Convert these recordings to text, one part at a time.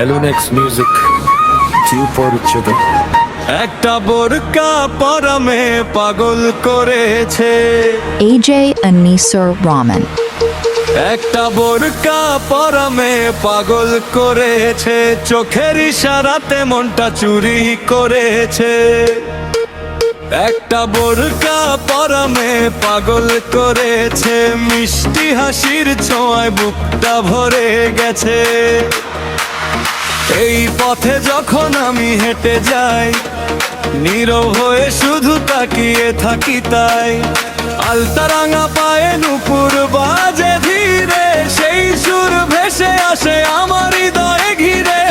এলুনেক্স music পরিচিত। একটা বোরকা পরা মেয়ে পাগল করেছে। AJ Anisar Rahman. একটা বোরকা পরা মেয়ে পাগল করেছে, চোখের ইশারাতে মনটা চুরি করেছে। একটা বোরকা পরা মেয়ে পাগল করেছে, মিষ্টি হাসির ছোঁয়ায় বুকটা ভরে গেছে। এই পথে যখন আমি হেঁটে যাই, নীরব হয়ে শুধু তাকিয়ে থাকি তাই। আলতারাঙা পায়ে নুপুর বাজে ধীরে, সেই সুর ভেসে আসে আমার হৃদয়ে ঘিরে।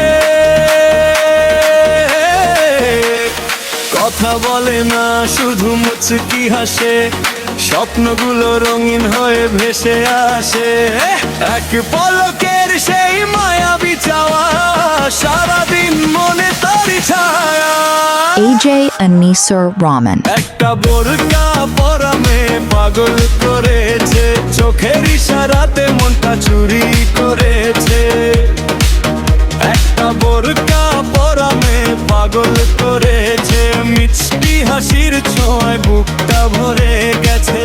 কথা বলে না, শুধু মুচকি হাসে, স্বপ্নগুলো রঙিন হয়ে ভেসে আসে। এক পলকের সেই মায়াবী চাওয়া, সারাদিন মনে তারি ছায়া। AJ Anisar Rahman. একটা বোরকা পরা মেয়ে পাগল করেছে, চোখের ইশারাতে মনটা চুরি করেছে। একটা বোরকা পরা মেয়ে পাগল করেছে, মিষ্টি হাসির ছোঁয়ায় বুকটা ভরে গেছে।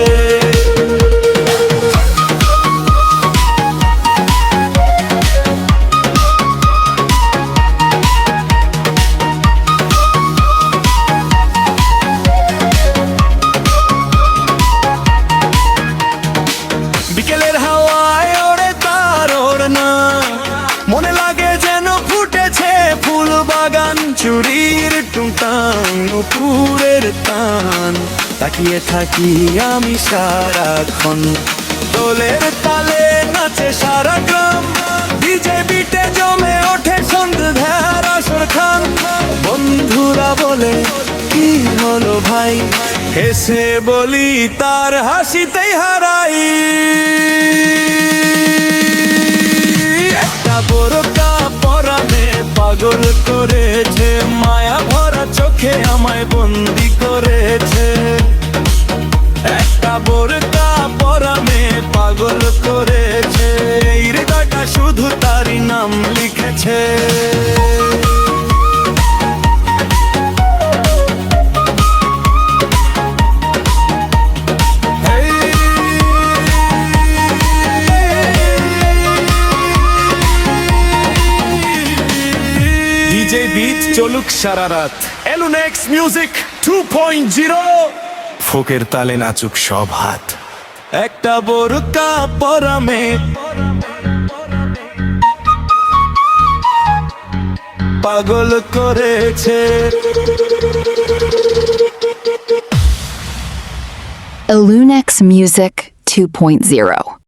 বিকেলের হাওয়ায় ওড়ে তার ওড়না, মনে লাগে যেন ফুটেছে ফুল বাগান। চুরির টুংটাং নুপুরের টান, তাকিয়ে থাকি আমি সারাক্ষণ। দোলের তালে নাচে সারা গ্রাম, ডিজে বিটে জমে ওঠে সন্ধ্যার আসর খান। বন্ধুরা বলে কি হলো ভাই, হেসে বলি তার হাসিতেই হারাই। একটা বোরকা পরা মেয়ে পাগল করেছে, মায়া ভরা চোখে আমায় বন্দি করেছে। একটা বোরকা পরা মেয়ে পাগল করেছে, এই হৃদয়টা শুধু তারই নাম লিখেছে। ডিজে বিট চলুক সারা রাত, এলুনেক্স মিউজিক 2.0, ফোকের তালে নাচুক সব হাত। একটা বোরকা পরা মেয়ে পাগল করেছে। Elunex Music 2.0.